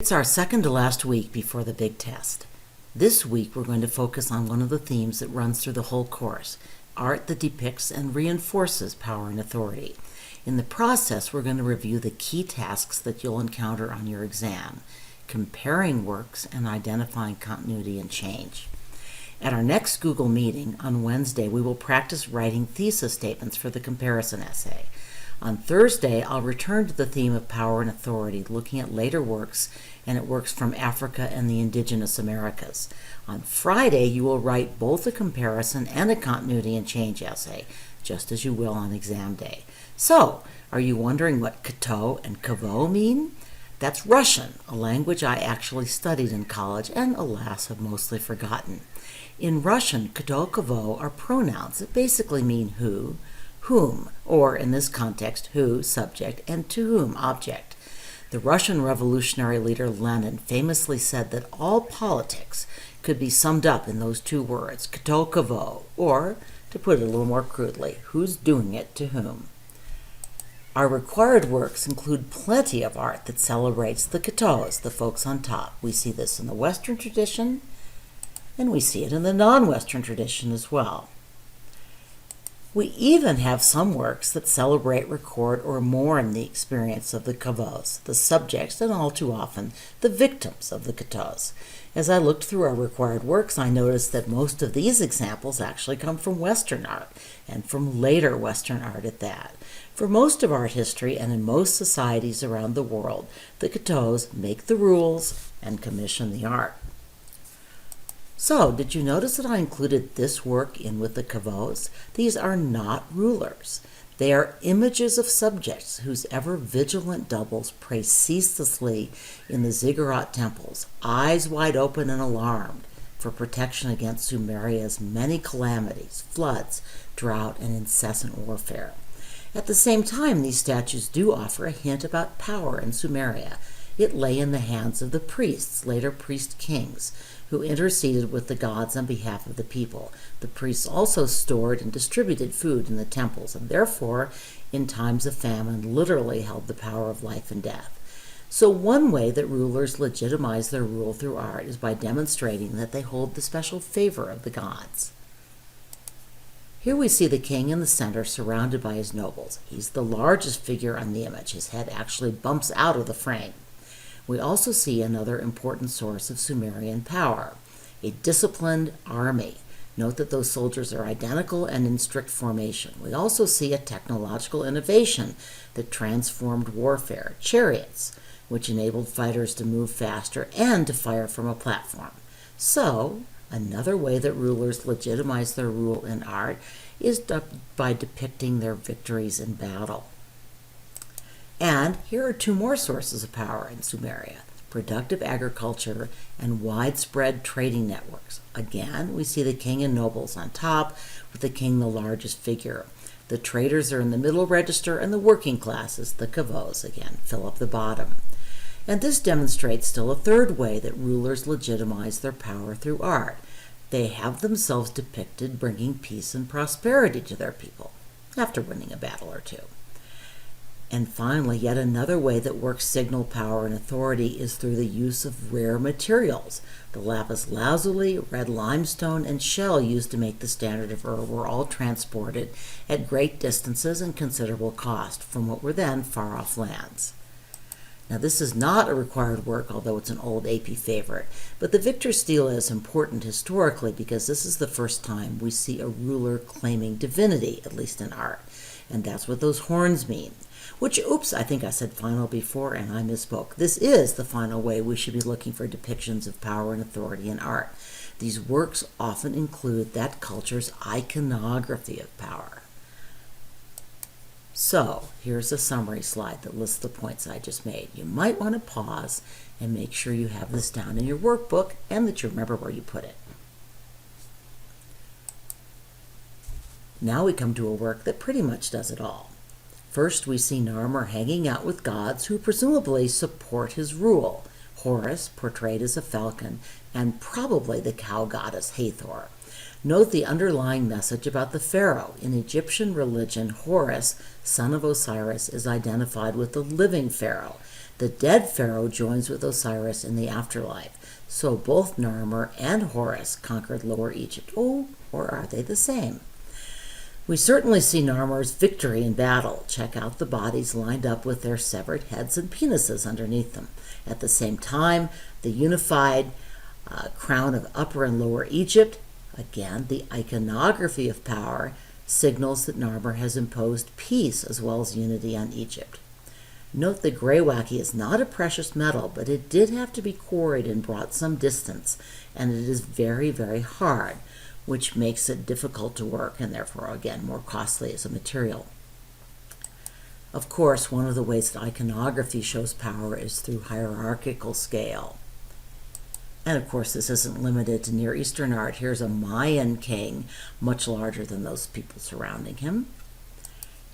It's our second to last week before the big test. This week we're going to focus on one of the themes that runs through the whole course, art that depicts and reinforces power and authority. In the process, we're going to review the key tasks that you'll encounter on your exam, comparing works and identifying continuity and change. At our next Google meeting on Wednesday, we will practice writing thesis statements for the comparison essay. On Thursday, I'll return to the theme of power and authority, looking at later works and at works from Africa and the indigenous Americas. On Friday, you will write both a comparison and a continuity and change essay, just as you will on exam day. So, are you wondering what kato and kavo mean? That's Russian, a language I actually studied in college and, alas, have mostly forgotten. In Russian, kato, kavo are pronouns that basically mean who, whom, or in this context, who, subject, and to whom, object. The Russian revolutionary leader Lenin famously said that all politics could be summed up in those two words, kato, kavo, or, to put it a little more crudely, who's doing it to whom. Our required works include plenty of art that celebrates the katos, the folks on top. We see this in the Western tradition, and we see it in the non-Western tradition as well. We even have some works that celebrate, record, or mourn the experience of the kavos, the subjects, and all too often, the victims of the katos. As I looked through our required works, I noticed that most of these examples actually come from Western art, and from later Western art at that. For most of art history and in most societies around the world, the katos make the rules and commission the art. So, did you notice that I included this work in with the kavos? These are not rulers. They are images of subjects whose ever-vigilant doubles pray ceaselessly in the ziggurat temples, eyes wide open and alarmed, for protection against Sumeria's many calamities, floods, drought, and incessant warfare. At the same time, these statues do offer a hint about power in Sumeria. It lay in the hands of the priests, later priest-kings, who interceded with the gods on behalf of the people. The priests also stored and distributed food in the temples, and therefore, in times of famine, literally held the power of life and death. So one way that rulers legitimize their rule through art is by demonstrating that they hold the special favor of the gods. Here we see the king in the center surrounded by his nobles. He's the largest figure on the image. His head actually bumps out of the frame. We also see another important source of Sumerian power, a disciplined army. Note that those soldiers are identical and in strict formation. We also see a technological innovation that transformed warfare, chariots, which enabled fighters to move faster and to fire from a platform. So, another way that rulers legitimize their rule in art is by depicting their victories in battle. And here are two more sources of power in Sumeria: productive agriculture and widespread trading networks. Again, we see the king and nobles on top, with the king the largest figure. The traders are in the middle register, and the working classes, the kavos, again, fill up the bottom. And this demonstrates still a third way that rulers legitimize their power through art. They have themselves depicted bringing peace and prosperity to their people, after winning a battle or two. And finally, yet another way that works signal power and authority is through the use of rare materials. The lapis lazuli, red limestone, and shell used to make the standard of Ur were all transported at great distances and considerable cost from what were then far-off lands. Now, this is not a required work, although it's an old AP favorite, but the victor stele is important historically because this is the first time we see a ruler claiming divinity, at least in art, and that's what those horns mean. Which, oops, I think I said final before and I misspoke. This is the final way we should be looking for depictions of power and authority in art. These works often include that culture's iconography of power. So, here's a summary slide that lists the points I just made. You might want to pause and make sure you have this down in your workbook and that you remember where you put it. Now we come to a work that pretty much does it all. First, we see Narmer hanging out with gods who presumably support his rule. Horus, portrayed as a falcon, and probably the cow goddess Hathor. Note the underlying message about the pharaoh. In Egyptian religion, Horus, son of Osiris, is identified with the living pharaoh. The dead pharaoh joins with Osiris in the afterlife. So both Narmer and Horus conquered Lower Egypt. Oh, or are they the same? We certainly see Narmer's victory in battle. Check out the bodies lined up with their severed heads and penises underneath them. At the same time, the unified crown of Upper and Lower Egypt, again, the iconography of power, signals that Narmer has imposed peace as well as unity on Egypt. Note the greywacke is not a precious metal, but it did have to be quarried and brought some distance, and it is very, very hard, which makes it difficult to work and therefore, again, more costly as a material. Of course, one of the ways that iconography shows power is through hierarchical scale. And of course, this isn't limited to Near Eastern art. Here's a Mayan king, much larger than those people surrounding him.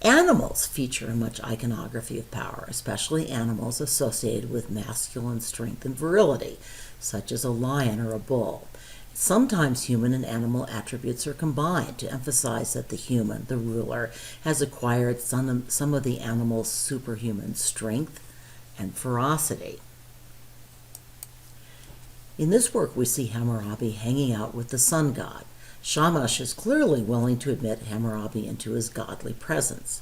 Animals feature in much iconography of power, especially animals associated with masculine strength and virility, such as a lion or a bull. Sometimes human and animal attributes are combined to emphasize that the human, the ruler, has acquired some of the animal's superhuman strength and ferocity. In this work, we see Hammurabi hanging out with the sun god. Shamash is clearly willing to admit Hammurabi into his godly presence.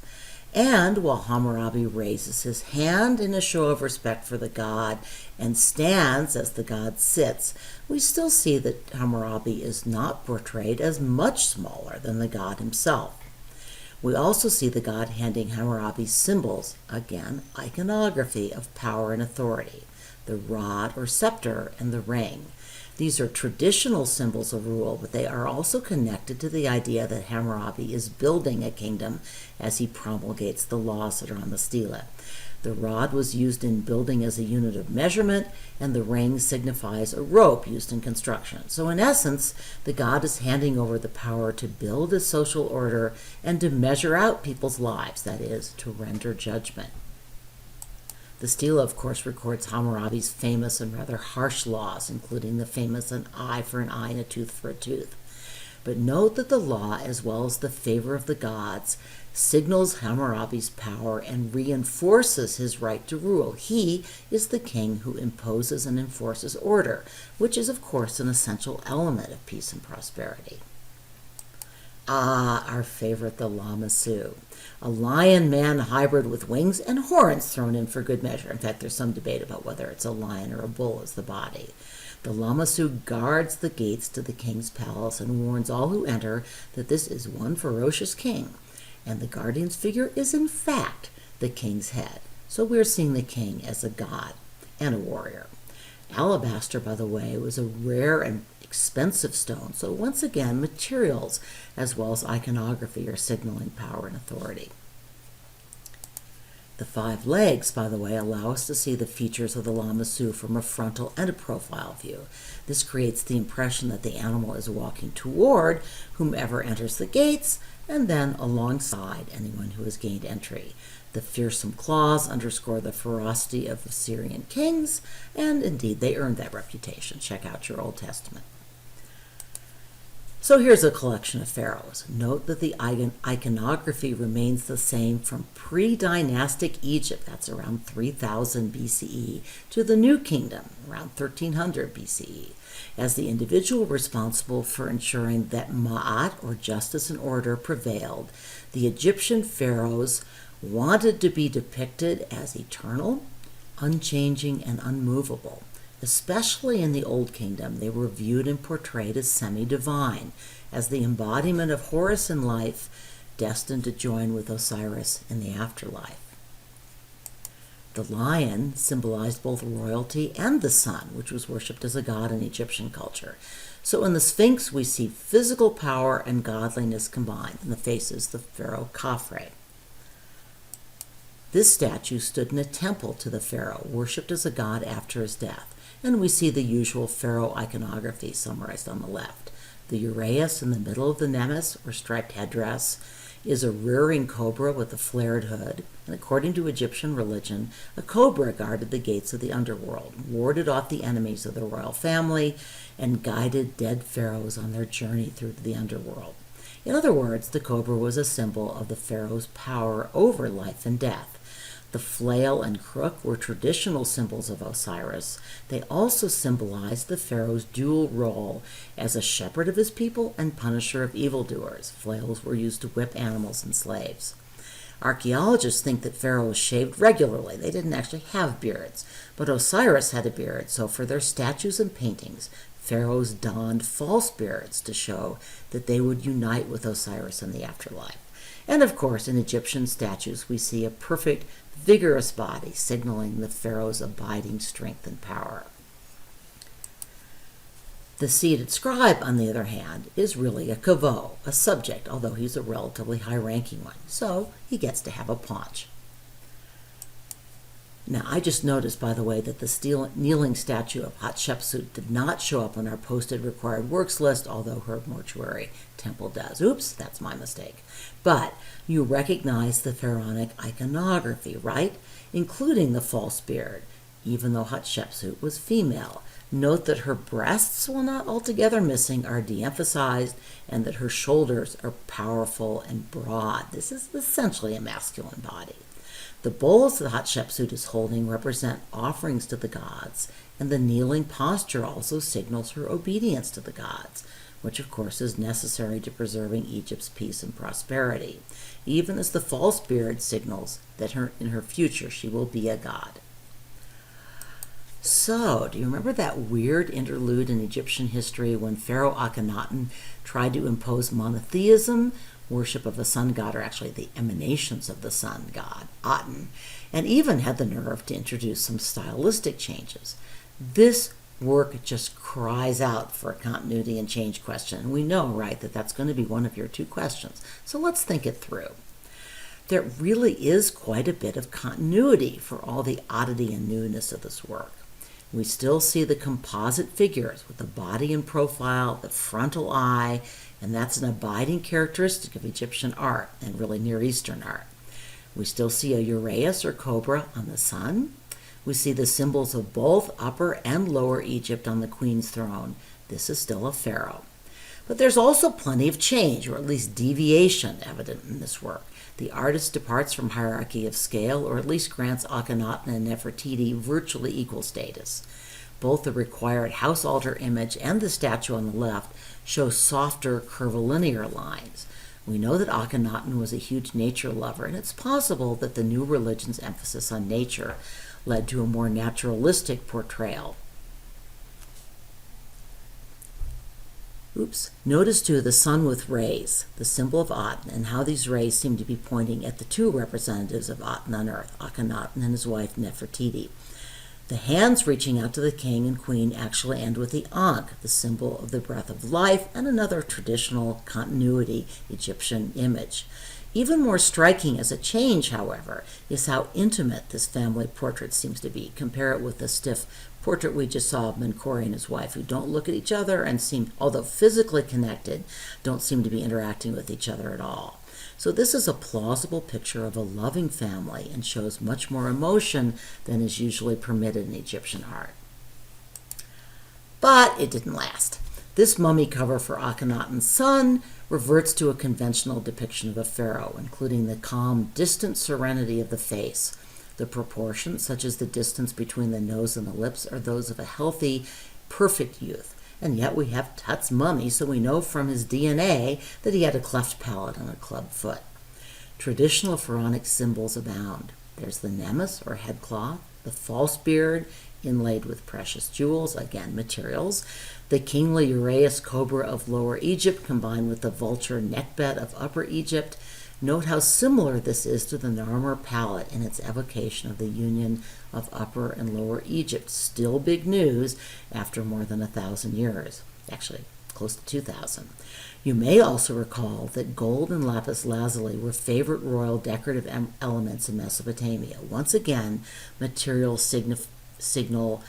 And while Hammurabi raises his hand in a show of respect for the god and stands as the god sits, we still see that Hammurabi is not portrayed as much smaller than the god himself. We also see the god handing Hammurabi symbols, again, iconography of power and authority, the rod or scepter and the ring. These are traditional symbols of rule, but they are also connected to the idea that Hammurabi is building a kingdom as he promulgates the laws that are on the stela. The rod was used in building as a unit of measurement, and the ring signifies a rope used in construction. So in essence, the god is handing over the power to build a social order and to measure out people's lives, that is, to render judgment. The stela, of course, records Hammurabi's famous and rather harsh laws, including the famous an eye for an eye and a tooth for a tooth. But note that the law, as well as the favor of the gods, signals Hammurabi's power and reinforces his right to rule. He is the king who imposes and enforces order, which is, of course, an essential element of peace and prosperity. Ah, our favorite, the Lamassu, a lion-man hybrid with wings and horns thrown in for good measure. In fact, there's some debate about whether it's a lion or a bull as the body. The Lamassu guards the gates to the king's palace and warns all who enter that this is one ferocious king, and the guardian's figure is in fact the king's head. So we're seeing the king as a god and a warrior. Alabaster, by the way, was a rare and expensive stone, so once again, materials as well as iconography are signaling power and authority. The 5 legs, by the way, allow us to see the features of the Lamassu from a frontal and a profile view. This creates the impression that the animal is walking toward whomever enters the gates and then alongside anyone who has gained entry. The fearsome claws underscore the ferocity of Assyrian kings, and indeed they earned that reputation. Check out your Old Testament. So here's a collection of pharaohs. Note that the iconography remains the same from pre-dynastic Egypt, that's around 3000 BCE, to the New Kingdom, around 1300 BCE, as the individual responsible for ensuring that ma'at, or justice and order, prevailed. The Egyptian pharaohs wanted to be depicted as eternal, unchanging, and unmovable. Especially in the Old Kingdom, they were viewed and portrayed as semi-divine, as the embodiment of Horus in life, destined to join with Osiris in the afterlife. The lion symbolized both royalty and the sun, which was worshipped as a god in Egyptian culture. So in the Sphinx, we see physical power and godliness combined. In the face is the pharaoh Khafre. This statue stood in a temple to the pharaoh, worshipped as a god after his death. And we see the usual pharaoh iconography summarized on the left. The uraeus in the middle of the nemes, or striped headdress, is a rearing cobra with a flared hood, and according to Egyptian religion, a cobra guarded the gates of the underworld, warded off the enemies of the royal family, and guided dead pharaohs on their journey through the underworld. In other words, the cobra was a symbol of the pharaoh's power over life and death. The flail and crook were traditional symbols of Osiris. They also symbolized the pharaoh's dual role as a shepherd of his people and punisher of evildoers. Flails were used to whip animals and slaves. Archaeologists think that pharaohs shaved regularly. They didn't actually have beards, but Osiris had a beard, so for their statues and paintings, pharaohs donned false beards to show that they would unite with Osiris in the afterlife. And of course, in Egyptian statues, we see a perfect, vigorous body, signaling the pharaoh's abiding strength and power. The seated scribe, on the other hand, is really a kavod, a subject, although he's a relatively high-ranking one, so he gets to have a paunch. Now, I just noticed, by the way, that the kneeling statue of Hatshepsut did not show up on our posted required works list, although her mortuary temple does. Oops, that's my mistake. But you recognize the Pharaonic iconography, right? Including the false beard, even though Hatshepsut was female. Note that her breasts, while not altogether missing, are de-emphasized, and that her shoulders are powerful and broad. This is essentially a masculine body. The bowls that Hatshepsut is holding represent offerings to the gods, and the kneeling posture also signals her obedience to the gods, which of course is necessary to preserving Egypt's peace and prosperity, even as the false beard signals that in her future she will be a god. So, do you remember that weird interlude in Egyptian history when Pharaoh Akhenaten tried to impose monotheism, worship of the sun god, or actually the emanations of the sun god, Aten, and even had the nerve to introduce some stylistic changes? This work just cries out for a continuity and change question, and we know, right, that that's going to be one of your two questions. So let's think it through. There really is quite a bit of continuity for all the oddity and newness of this work. We still see the composite figures with the body and profile, the frontal eye, and that's an abiding characteristic of Egyptian art and really Near Eastern art. We still see a uraeus or cobra on the sun. We see the symbols of both Upper and Lower Egypt on the queen's throne. This is still a pharaoh. But there's also plenty of change, or at least deviation, evident in this work. The artist departs from hierarchy of scale, or at least grants Akhenaten and Nefertiti virtually equal status. Both the required house altar image and the statue on the left show softer curvilinear lines. We know that Akhenaten was a huge nature lover, and it's possible that the new religion's emphasis on nature led to a more naturalistic portrayal. Notice too the sun with rays, the symbol of Aten, and how these rays seem to be pointing at the two representatives of Aten on earth, Akhenaten and his wife Nefertiti. The hands reaching out to the king and queen actually end with the Ankh, the symbol of the breath of life, and another traditional continuity Egyptian image. Even more striking as a change, however, is how intimate this family portrait seems to be. Compare it with the stiff portrait we just saw of Menkori and his wife, who don't look at each other and seem, although physically connected, don't seem to be interacting with each other at all. So this is a plausible picture of a loving family and shows much more emotion than is usually permitted in Egyptian art. But it didn't last. This mummy cover for Akhenaten's son reverts to a conventional depiction of a pharaoh, including the calm, distant serenity of the face. The proportions, such as the distance between the nose and the lips, are those of a healthy, perfect youth. And yet we have Tut's mummy, so we know from his DNA that he had a cleft palate and a club foot. Traditional pharaonic symbols abound. There's the nemes, or head cloth, the false beard, inlaid with precious jewels, again materials, the kingly uraeus cobra of Lower Egypt combined with the vulture neckbed of Upper Egypt. Note how similar this is to the Narmer palette in its evocation of the union of Upper and Lower Egypt. Still big news after more than 1,000 years, actually close to 2,000. You may also recall that gold and lapis lazuli were favorite royal decorative elements in Mesopotamia. Once again, materials signal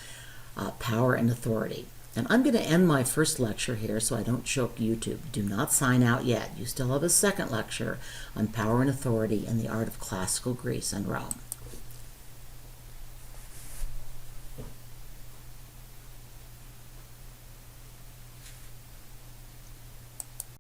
power and authority. And I'm going to end my first lecture here so I don't choke YouTube. Do not sign out yet. You still have a second lecture on power and authority in the art of classical Greece and Rome.